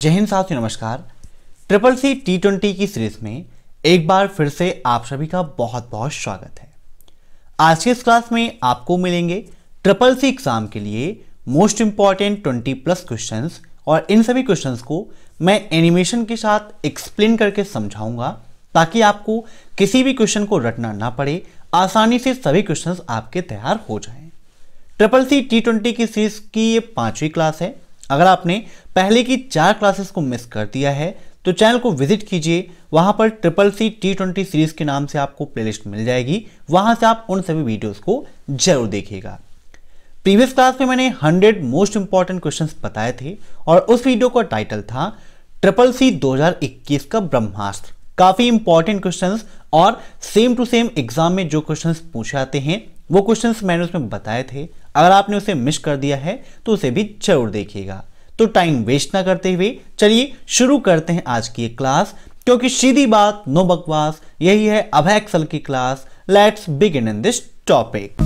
जय हिंद साथियों, नमस्कार। ट्रिपल सी T20 की सीरीज में एक बार फिर से आप सभी का बहुत बहुत स्वागत है। आज की इस क्लास में आपको मिलेंगे ट्रिपल सी एग्जाम के लिए मोस्ट इंपॉर्टेंट 20+ क्वेश्चंस और इन सभी क्वेश्चंस को मैं एनिमेशन के साथ एक्सप्लेन करके समझाऊंगा ताकि आपको किसी भी क्वेश्चन को रटना ना पड़े, आसानी से सभी क्वेश्चंस आपके तैयार हो जाएं। ट्रिपल सी T20 की सीरीज की ये 5वीं क्लास है। अगर आपने पहले की 4 क्लासेस को मिस कर दिया है तो चैनल को विजिट कीजिए, वहां पर ट्रिपल सी T20 सीरीज के नाम से आपको प्लेलिस्ट मिल जाएगी, वहां से आप उन सभी वीडियोस को जरूर देखिएगा। प्रीवियस क्लास में मैंने 100 मोस्ट इंपॉर्टेंट क्वेश्चंस बताए थे और उस वीडियो का टाइटल था ट्रिपल सी 2021 का ब्रह्मास्त्र। काफी इंपॉर्टेंट क्वेश्चंस और सेम टू सेम एग्जाम में जो क्वेश्चंस पूछे आते हैं वो क्वेश्चंस मैंने उसमें बताए थे। अगर आपने उसे मिस कर दिया है तो उसे भी जरूर देखिएगा। तो टाइम वेस्ट ना करते हुए चलिए शुरू करते हैं आज की एक क्लास, क्योंकि सीधी बात नो बकवास, यही है अभय एक्सेल की class. Let's begin in this topic.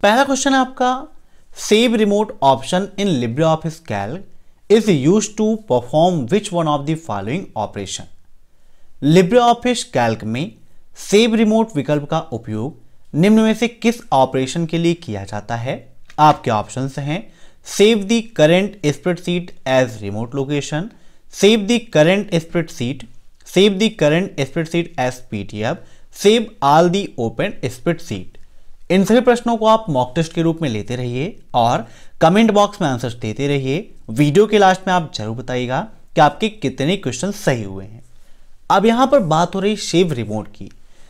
पहला क्वेश्चन है आपका, save remote option in LibreOffice Calc is used to perform which one of the following operation? LibreOffice Calc में सेव रिमोट विकल्प का उपयोग निम्न में से किस ऑपरेशन के लिए किया जाता है? आपके ऑप्शंस हैं save the current spreadsheet as remote location, save the current spreadsheet, save the current spreadsheet as PDF, save all the open spreadsheet. इन सभी प्रश्नों को आप मॉक टेस्ट के रूप में लेते रहिए और कमेंट बॉक्स में आंसर्स देते रहिए। वीडियो के लास्ट में आप जरूर बताइएगा कि आपके कितने क्वेश्चन सही हुए हैं। अब यहां पर बात हो रही सेव रिमोट की।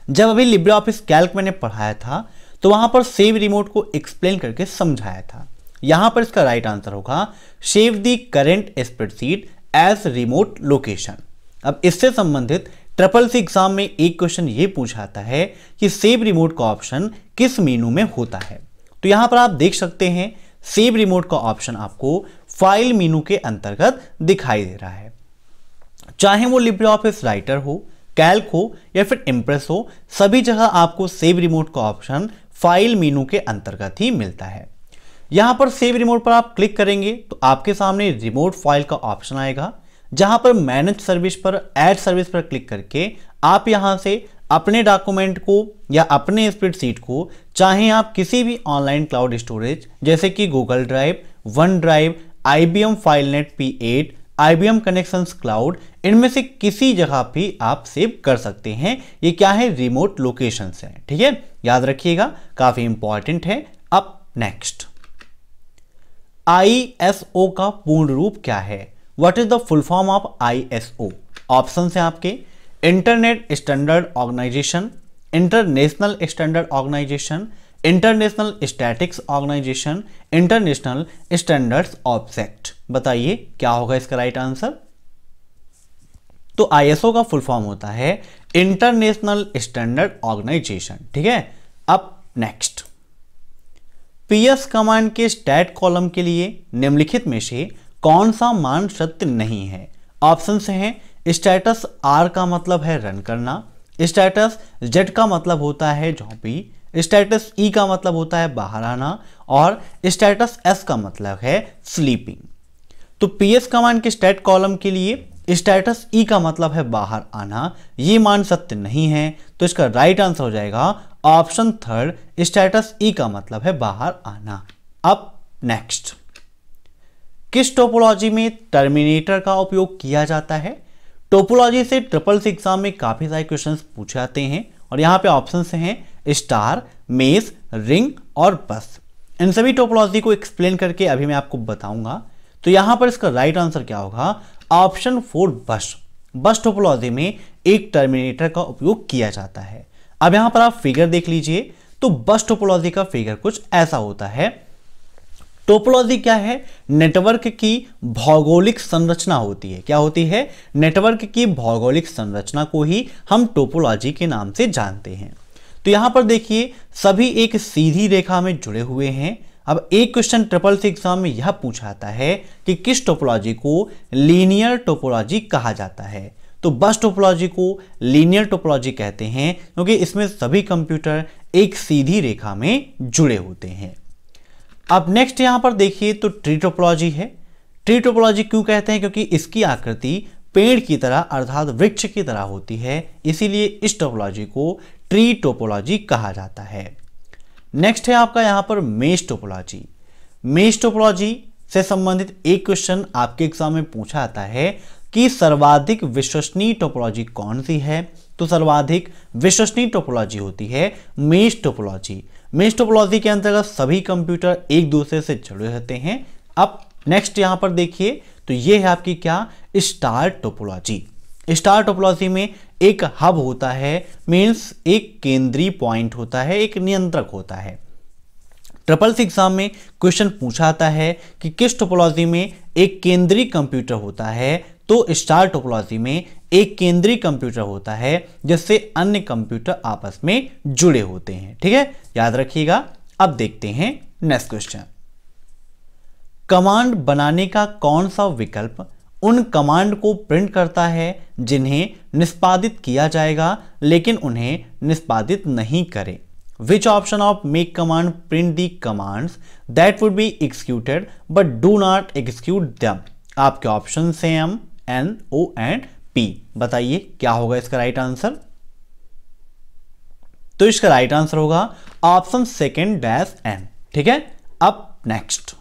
जब अभी लिब्रियोफिस कैल्क मैंने पढ़ाया था तो वहां पर सेव रिमोट को एक्सप्लेन करके समझाया था। यहां पर इसका राइट आंसर होगा save the current spreadsheet as remote location. अब इससे संबंधित ट्रिपल सी एग्जाम में एक क्वेश्चन ये पूछा जाता है कि सेव रिमोट का ऑप्शन किस मेनू में होता है। तो यहां पर आप देख सकते हैं सेव रिमोट का ऑप्शन आपको फाइल मेनू के अंतर्गत दिखाई दे रहा है। चाहे वो लिब्रियोफिस राइटर हो, कैल्क हो या फिर इंप्रेस हो, सभी जगह आपको सेव रिमोट का ऑप्शन फाइल मेनू के अंतर्गत ही मिलता है। यहां पर सेव रिमोट पर आप क्लिक करेंगे तो आपके सामने रिमोट फाइल का ऑप्शन आएगा, जहां पर मैनेज सर्विस पर ऐड सर्विस पर क्लिक करके आप यहां से अपने डॉक्यूमेंट को या अपने स्प्रेडशीट को, चाहे आप किसी भी ऑनलाइन क्लाउड स्टोरेज जैसे कि Google drive, one drive, IBM फाइलनेट P8, IBM connections cloud, इनमें से किसी जगह भी आप सेव कर सकते हैं। ये क्या है? रिमोट लोकेशन है। ठीक है, याद रखिएगा, काफी इंपॉर्टेंट है। अब नेक्स्ट, ISO का पूर्ण रूप क्या है? What is the full form of ISO? Option है आपके internet standard organization, international standard organization, international statics organization, international standards object. बताइए क्या होगा इसका राइट आंसर? तो ISO का फुल फॉर्म होता है इंटरनेशनल स्टैंडर्ड ऑर्गेनाइजेशन। ठीक है, अब नेक्स्ट, PS कमांड के स्टैट कॉलम के लिए निम्नलिखित में से कौन सा मान सत्य नहीं है? ऑप्शन हैं स्टेटस R का मतलब है रन करना, स्टेटस Z का मतलब होता है जॉबी, स्टेटस E का मतलब होता है बाहर आना और स्टेटस S का मतलब है स्लीपिंग। तो PS कमांड के स्टैट कॉलम के लिए स्टेटस E का मतलब है बाहर आना, ये मान सत्य नहीं है। तो इसका राइट आंसर हो जाएगा ऑप्शन 3, स्टेटस E का मतलब है बाहर आना। अब नेक्स्ट, किस टोपोलॉजी में टर्मिनेटर का उपयोग किया जाता है? टोपोलॉजी से ट्रिपल सी एग्जाम में काफी सारे क्वेश्चंस पूछे जाते हैं और यहाँ पे ऑप्शंस हैं स्टार, मेस, रिंग और बस। इन सभी टोपोलॉजी को एक्सप्लेन करके अभी मैं आपको बताऊंगा। तो यहाँ पर इसका राइट आंसर क्या होगा? ऑप्शन 4, बस। बस टोपोलॉजी में एक टर्मिनेटर का उपयोग किया जाता है। अब यहाँ पर आप फिगर देख लीजिए, तो बस टोपोलॉजी का फिगर कुछ ऐसा होता है। टोपोलॉजी क्या है? नेटवर्क की भौगोलिक संरचना होती है। क्या होती है? नेटवर्क की भौगोलिक संरचना को ही हम टोपोलॉजी के नाम से जानते हैं। तो यहां पर देखिए सभी एक सीधी रेखा में जुड़े हुए हैं। अब एक क्वेश्चन ट्रिपल सी एग्जाम में यह पूछा जाता है कि किस टोपोलॉजी को लीनियर टोपोलॉजी कहा जाता है। तो बस टोपोलॉजी को लीनियर टोपोलॉजी कहते हैं क्योंकि इसमें सभी कंप्यूटर एक सीधी रेखा में जुड़े होते हैं। अब नेक्स्ट यहां पर देखिए तो ट्री टोपोलॉजी है। ट्री टोपोलॉजी क्यों कहते हैं? क्योंकि इसकी आकृति पेड़ की तरह अर्थात वृक्ष की तरह होती है, इसीलिए इस टोपोलॉजी को ट्री टोपोलॉजी कहा जाता है। नेक्स्ट है आपका यहां पर मेश टोपोलॉजी। मेश टोपोलॉजी से संबंधित एक क्वेश्चन आपके एग्जाम में पूछा जाता है कि सर्वाधिक विश्वसनीय टोपोलॉजी कौन सी है? तो सर्वाधिक विश्वसनीय टोपोलॉजी होती है मेश टोपोलॉजी। मेश टोपोलॉजी के अंतर्गत सभी कंप्यूटर एक दूसरे से जुड़े रहते हैं। अब नेक्स्ट यहां पर देखिए तो ये है आपकी क्या? Star topology. स्टार टोपोलॉजी में एक हब होता है, मीन्स एक केंद्रीय पॉइंट होता है, एक नियंत्रक होता है। ट्रिपल सी एग्जाम में क्वेश्चन पूछा आता है कि किस टोपोलॉजी में एक केंद्रीय कंप्यूटर होता है? तो स्टार टोपोलॉजी में एक केंद्रीय कंप्यूटर होता है जिससे अन्य कंप्यूटर आपस में जुड़े होते हैं। ठीक है, याद रखिएगा। अब देखते हैं नेक्स्ट क्वेश्चन। कमांड बनाने का कौन सा विकल्प उन कमांड को प्रिंट करता है जिन्हें निष्पादित किया जाएगा लेकिन उन्हें निष्पादित नहीं करे? Which option of make command print the commands that would be executed but do not execute them? आपके ऑप्शन हैं M, N, O and P। बताइए क्या होगा इसका राइट आंसर? तो इसका राइट आंसर होगा ऑप्शन सेकेंड डैश N। ठीक है, अब नेक्स्ट,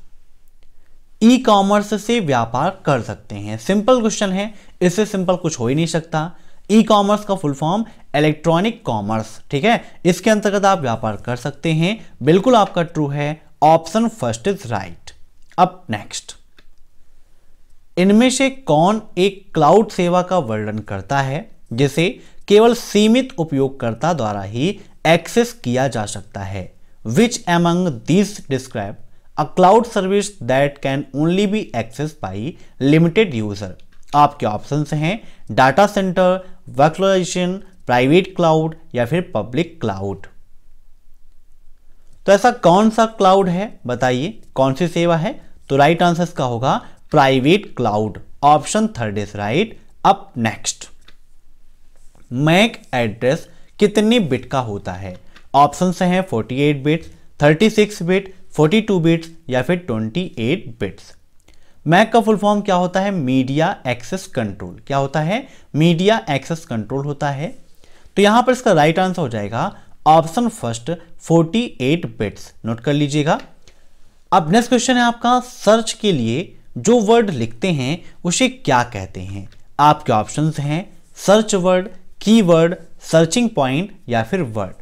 ई कॉमर्स से व्यापार कर सकते हैं। सिंपल क्वेश्चन है, इससे सिंपल कुछ हो ही नहीं सकता। ई कॉमर्स का फुल फॉर्म इलेक्ट्रॉनिक कॉमर्स। ठीक है, इसके अंतर्गत आप व्यापार कर सकते हैं। बिल्कुल आपका ट्रू है, ऑप्शन फर्स्ट इज राइट। अब नेक्स्ट, इनमें से कौन एक क्लाउड सेवा का वर्णन करता है जिसे केवल सीमित उपयोगकर्ता द्वारा ही एक्सेस किया जा सकता है? Which among these describe a cloud service that can only be accessed by limited user? आपके ऑप्शंस हैं data center, virtualization, private cloud या फिर पब्लिक क्लाउड। तो ऐसा कौन सा क्लाउड है? बताइए कौन सी सेवा है? तो राइट आंसर इसका होगा private cloud, option third is right. अब नेक्स्ट, मैक एड्रेस कितने बिट का होता है? ऑप्शन हैं 48 बिट्स, 36 बिट, 42 बिट्स या फिर 28 बिट्स। मैक का फुल फॉर्म क्या होता है? Media access control. क्या होता है? मीडिया एक्सेस कंट्रोल होता है। तो यहां पर इसका राइट आंसर हो जाएगा ऑप्शन फर्स्ट 48 बिट्स। नोट कर लीजिएगा। अब नेक्स्ट क्वेश्चन है आपका, सर्च के लिए जो वर्ड लिखते हैं उसे क्या कहते हैं? आपके ऑप्शंस हैं search word, keyword, searching point या फिर वर्ड।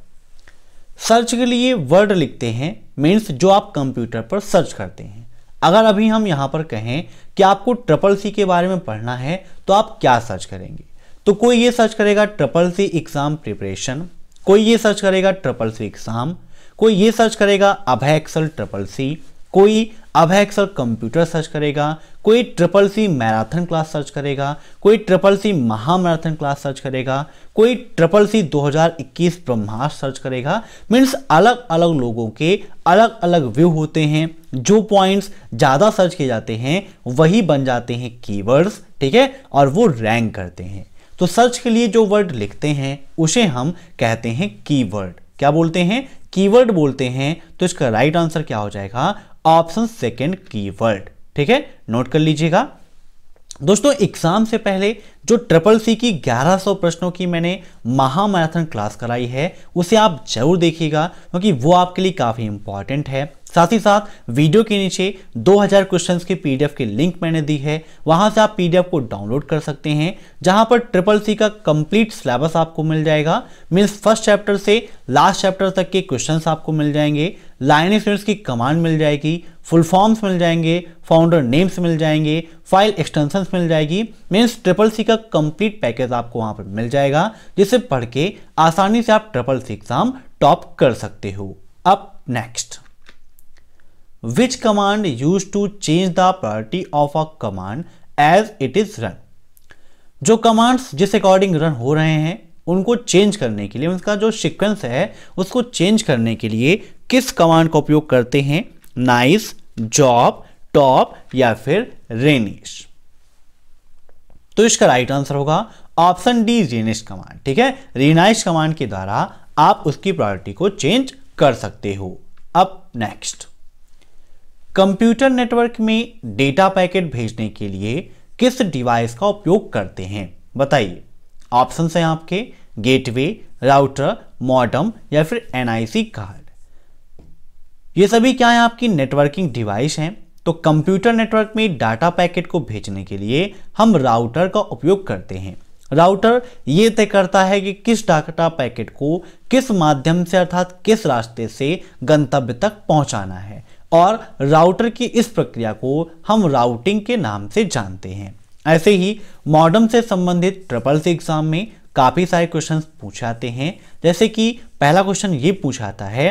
सर्च के लिए वर्ड लिखते हैं, मीन्स जो आप कंप्यूटर पर सर्च करते हैं। अगर अभी हम यहां पर कहें कि आपको ट्रिपल सी के बारे में पढ़ना है तो आप क्या सर्च करेंगे? तो कोई ये सर्च करेगा ट्रिपल सी एग्जाम प्रिपरेशन, कोई ये सर्च करेगा ट्रिपल सी एग्जाम, कोई ये सर्च करेगा अभय एक्सेल ट्रिपल सी, कोई अभय एक्सेल कंप्यूटर सर्च करेगा, कोई triple C marathon class search करेगा, कोई ट्रिपल सी महामैराथन क्लास सर्च करेगा, कोई ट्रिपल सी 2021 ब्रह्मास्त्र सर्च करेगा। मीन्स अलग अलग लोगों के अलग अलग व्यू होते हैं। जो पॉइंट्स ज़्यादा सर्च किए जाते हैं वही बन जाते हैं कीवर्ड्स। ठीक है, और वो रैंक करते हैं। तो सर्च के लिए जो वर्ड लिखते हैं उसे हम कहते हैं कीवर्ड। क्या बोलते हैं? कीवर्ड बोलते हैं। तो इसका राइट आंसर क्या हो जाएगा? Option second keyword. ठीक है, नोट कर लीजिएगा। दोस्तों एग्जाम से पहले जो ट्रिपल सी की 1100 प्रश्नों की मैंने महामैराथन क्लास कराई है उसे आप जरूर देखिएगा क्योंकि वो आपके लिए काफ़ी इंपॉर्टेंट है। साथ ही साथ वीडियो के नीचे 2000 क्वेश्चंस की पीडीएफ की लिंक मैंने दी है, वहां से आप पीडीएफ को डाउनलोड कर सकते हैं जहां पर ट्रिपल सी का कंप्लीट सिलेबस आपको मिल जाएगा। मीन्स फर्स्ट चैप्टर से लास्ट चैप्टर तक के क्वेश्चंस आपको मिल जाएंगे, लाइन स्टूडेंट्स की कमांड मिल जाएगी, फुल फॉर्म्स मिल जाएंगे, फाउंडर नेम्स मिल जाएंगे, फाइल एक्सटेंशंस मिल जाएगी। मीन्स ट्रिपल सी का कंप्लीट पैकेज आपको वहां पर मिल जाएगा जिसे पढ़ के आसानी से आप ट्रिपल सी एग्जाम टॉप कर सकते हो। अब next, Which command used to change the priority of a command as it is run? जो कमांड्स जिस अकॉर्डिंग रन हो रहे हैं उनको चेंज करने के लिए, उनका जो सीक्वेंस है उसको चेंज करने के लिए किस कमांड का उपयोग करते हैं? नाइस, जॉब, टॉप या फिर रेनिश। तो इसका राइट आंसर होगा ऑप्शन डी रीनेस्ट कमांड। ठीक है, रीनाइज कमांड के द्वारा आप उसकी प्रायोरिटी को चेंज कर सकते हो। अब नेक्स्ट, कंप्यूटर नेटवर्क में डेटा पैकेट भेजने के लिए किस डिवाइस का उपयोग करते हैं, बताइए। ऑप्शन है आपके गेटवे, राउटर, मॉडेम या फिर एनआईसी कार्ड। ये सभी क्या है, आपकी नेटवर्किंग डिवाइस हैं। तो कंप्यूटर नेटवर्क में डाटा पैकेट को भेजने के लिए हम राउटर का उपयोग करते हैं। राउटर ये तय करता है कि किस डाटा पैकेट को किस माध्यम से अर्थात किस रास्ते से गंतव्य तक पहुंचाना है, और राउटर की इस प्रक्रिया को हम राउटिंग के नाम से जानते हैं। ऐसे ही मॉडेम से संबंधित ट्रिपल एग्जाम में काफी सारे क्वेश्चंस पूछे जाते हैं। जैसे कि पहला क्वेश्चन ये पूछाता है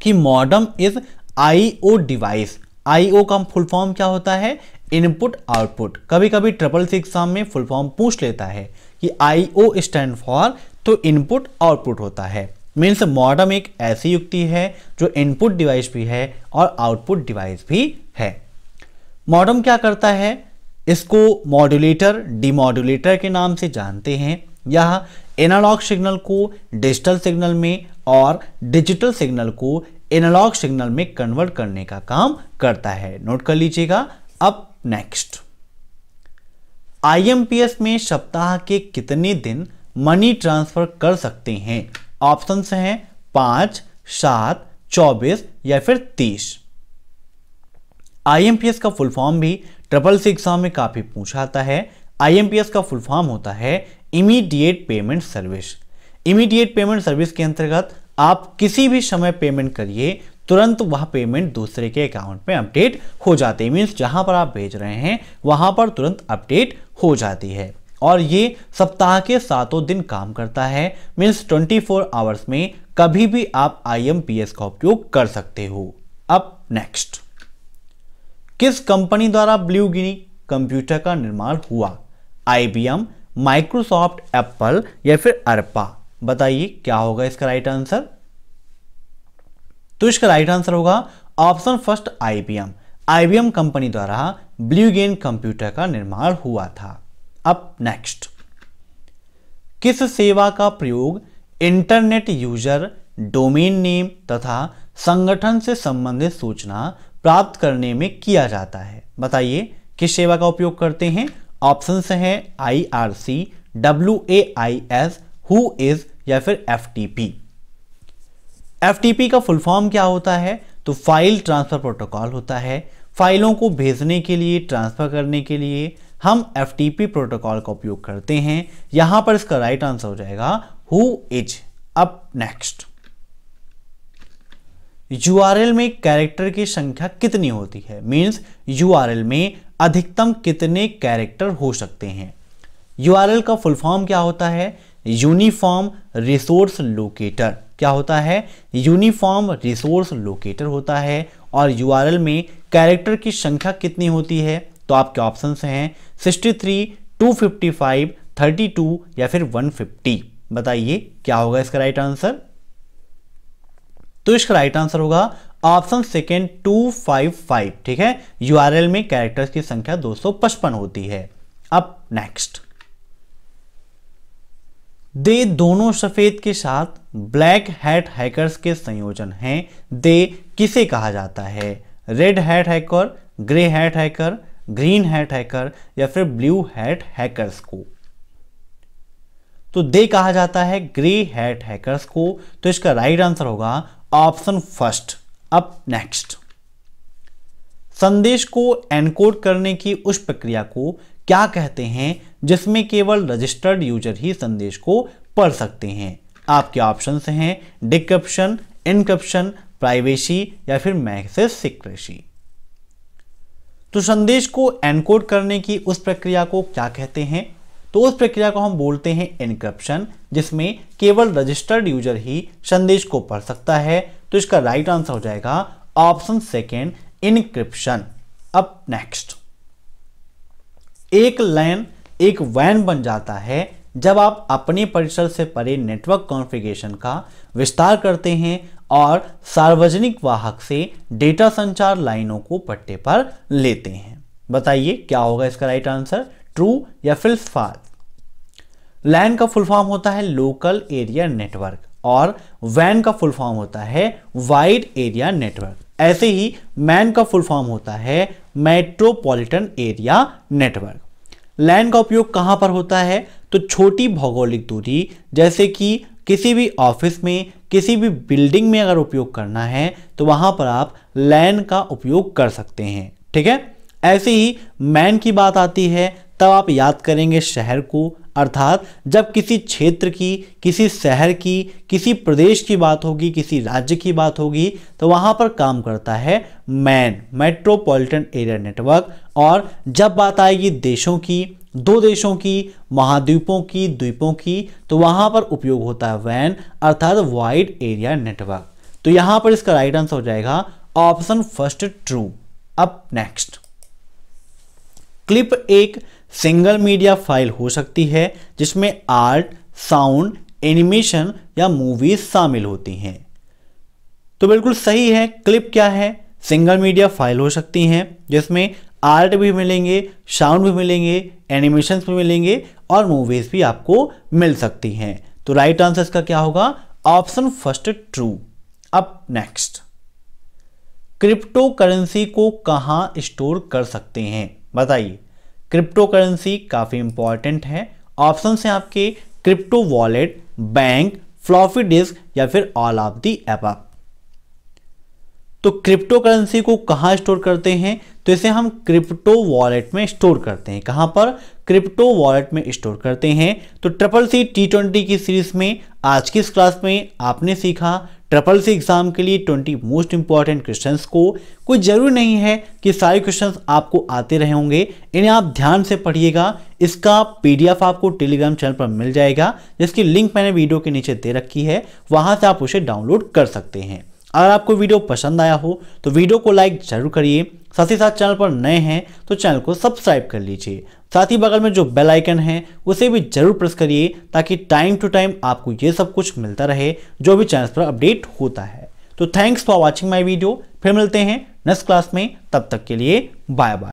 कि modem is IO device. IO का फुल फॉर्म क्या होता है, इनपुट आउटपुट। कभी कभी ट्रिपल एग्जाम में फुल फॉर्म पूछ लेता है कि आईओ स्टैंड फॉर, तो इनपुट आउटपुट होता है। मीन्स मॉडेम एक ऐसी युक्ति है जो इनपुट डिवाइस भी है और आउटपुट डिवाइस भी है। मॉडेम क्या करता है, इसको मॉड्यूलेटर, डिमॉड्यूलेटर के नाम से जानते हैं। यह एनालॉग सिग्नल को डिजिटल सिग्नल में और डिजिटल सिग्नल को एनालॉग सिग्नल में कन्वर्ट करने का काम करता है। नोट कर लीजिएगा। अब नेक्स्ट, आईएमपीएस में सप्ताह के कितने दिन मनी ट्रांसफर कर सकते हैं। ऑप्शंस हैं 5, 7, 24 या फिर 30। आईएमपीएस का फुल फॉर्म भी ट्रिपल एग्जाम में काफी पूछा आता है। आईएमपीएस का फुल फॉर्म होता है immediate payment service. Immediate payment service के अंतर्गत आप किसी भी समय पेमेंट करिए, तुरंत वह पेमेंट दूसरे के अकाउंट में अपडेट हो जाती है। मीन्स जहां पर आप भेज रहे हैं वहां पर तुरंत अपडेट हो जाती है, और ये सप्ताह के 7 दिन काम करता है। मीन्स 24 आवर्स में कभी भी आप आईएमपीएस का उपयोग कर सकते हो। अब नेक्स्ट, किस कंपनी द्वारा ब्लू गिनी कंप्यूटर का निर्माण हुआ। आईबीएम, माइक्रोसॉफ्ट, एप्पल या फिर अर्पा। बताइए क्या होगा इसका राइट आंसर। तो इसका राइट आंसर होगा option first IBM. IBM company द्वारा ब्लू गिनी कंप्यूटर का निर्माण हुआ था। अब नेक्स्ट, किस सेवा का प्रयोग इंटरनेट यूजर डोमेन नेम तथा संगठन से संबंधित सूचना प्राप्त करने में किया जाता है। बताइए किस सेवा का उपयोग करते हैं। ऑप्शंस हैं IRC, WAIS, हु इज या फिर FTP। FTP का फुल फॉर्म क्या होता है, तो फाइल ट्रांसफर प्रोटोकॉल होता है। फाइलों को भेजने के लिए, ट्रांसफर करने के लिए हम FTP प्रोटोकॉल का उपयोग करते हैं। यहां पर इसका राइट आंसर हो जाएगा हु इज। अब नेक्स्ट, URL में कैरेक्टर की संख्या कितनी होती है। मीन्स URL में अधिकतम कितने कैरेक्टर हो सकते हैं। URL का फुल फॉर्म क्या होता है, यूनिफॉर्म रिसोर्स लोकेटर। क्या होता है, यूनिफॉर्म रिसोर्स लोकेटर होता है। और URL में कैरेक्टर की संख्या कितनी होती है, तो आपके ऑप्शंस हैं 63, 255, 32 या फिर 150। बताइए क्या होगा इसका राइट आंसर। तो इसका राइट आंसर होगा ऑप्शन सेकेंड 255। ठीक है, URL में कैरेक्टर्स की संख्या 255 होती है। अब नेक्स्ट, दे दोनों सफेद के साथ ब्लैक हैट हैकर्स के संयोजन हैं। दे किसे कहा जाता है, red hat hacker, grey hat hacker, green hat hacker या फिर ब्लू हैट हैकर्स को। तो दे कहा जाता है ग्रे हैट हैकर्स को। तो इसका राइट आंसर होगा ऑप्शन फर्स्ट। अब नेक्स्ट, संदेश को एनकोड करने की उस प्रक्रिया को क्या कहते हैं जिसमें केवल रजिस्टर्ड यूजर ही संदेश को पढ़ सकते हैं। आपके ऑप्शंस हैं डिक्रिप्शन, इनक्रिप्शन, प्राइवेसी या फिर मैसेज सीक्रेसी। तो संदेश को एनकोड करने की उस प्रक्रिया को क्या कहते हैं, तो उस प्रक्रिया को हम बोलते हैं एन्क्रिप्शन, जिसमें केवल रजिस्टर्ड यूजर ही संदेश को पढ़ सकता है। तो इसका राइट आंसर हो जाएगा ऑप्शन सेकेंड इनक्रिप्शन। अब नेक्स्ट, एक लैन एक वैन बन जाता है जब आप अपने परिसर से परे नेटवर्क कॉन्फ़िगरेशन का विस्तार करते हैं और सार्वजनिक वाहक से डेटा संचार लाइनों को पट्टे पर लेते हैं। बताइए क्या होगा इसका राइट आंसर, ट्रू या फिर फॉल्स। लैन का फुल फॉर्म होता है लोकल एरिया नेटवर्क और वैन का फुल फॉर्म होता है वाइड एरिया नेटवर्क। ऐसे ही मैन का फुल फॉर्म होता है मेट्रोपॉलिटन एरिया नेटवर्क। लैन का उपयोग कहां पर होता है? तो छोटी भौगोलिक दूरी जैसे कि किसी भी ऑफिस में, किसी भी बिल्डिंग में अगर उपयोग करना है तो वहां पर आप लैन का उपयोग कर सकते हैं। ठीक है। ऐसे ही मैन की बात आती है तब आप याद करेंगे शहर को, अर्थात जब किसी क्षेत्र की, किसी शहर की, किसी प्रदेश की बात होगी, किसी राज्य की बात होगी तो वहां पर काम करता है मैन, मेट्रोपॉलिटन एरिया नेटवर्क। और जब बात आएगी देशों की, दो देशों की, महाद्वीपों की, द्वीपों की, तो वहां पर उपयोग होता है वैन अर्थात वाइड एरिया नेटवर्क। तो यहां पर इसका राइट आंसर हो जाएगा ऑप्शन फर्स्ट ट्रू। अब नेक्स्ट, क्लिप एक सिंगल मीडिया फाइल हो सकती है जिसमें आर्ट, साउंड, एनिमेशन या मूवीज शामिल होती हैं। तो बिल्कुल सही है। क्लिप क्या है? सिंगल मीडिया फाइल हो सकती हैं जिसमें आर्ट भी मिलेंगे, साउंड भी मिलेंगे, एनिमेशन भी मिलेंगे और मूवीज भी आपको मिल सकती हैं। तो राइट आंसर इसका क्या होगा? Option first true. अब नेक्स्ट, क्रिप्टो करेंसी को कहां स्टोर कर सकते हैं? बताइए। क्रिप्टो करेंसी काफी इंपॉर्टेंट है। ऑप्शन है आपके crypto wallet, bank, floppy disk या फिर ऑल ऑफ दी अबव। तो क्रिप्टो करेंसी को कहां स्टोर करते हैं? तो इसे हम क्रिप्टो वॉलेट में स्टोर करते हैं। कहां पर? क्रिप्टो वॉलेट में स्टोर करते हैं। तो CCC T20 की सीरीज में आज की इस क्लास में आपने सीखा CCC एग्जाम के लिए 20 मोस्ट इंपॉर्टेंट क्वेश्चंस को। कोई जरूरी नहीं है कि सारे क्वेश्चंस आपको आते रहे होंगे, इन्हें आप ध्यान से पढ़िएगा। इसका PDF आपको टेलीग्राम चैनल पर मिल जाएगा जिसकी लिंक मैंने वीडियो के नीचे दे रखी है, वहां से आप उसे डाउनलोड कर सकते हैं। अगर आपको वीडियो पसंद आया हो तो वीडियो को लाइक जरूर करिए, साथ ही साथ चैनल पर नए हैं तो चैनल को सब्सक्राइब कर लीजिए। साथ ही बगल में जो बेल आइकन है उसे भी जरूर प्रेस करिए ताकि टाइम टू टाइम आपको ये सब कुछ मिलता रहे जो भी चैनल पर अपडेट होता है। तो thanks for watching my video. फिर मिलते हैं नेक्स्ट क्लास में, तब तक के लिए बाय बाय।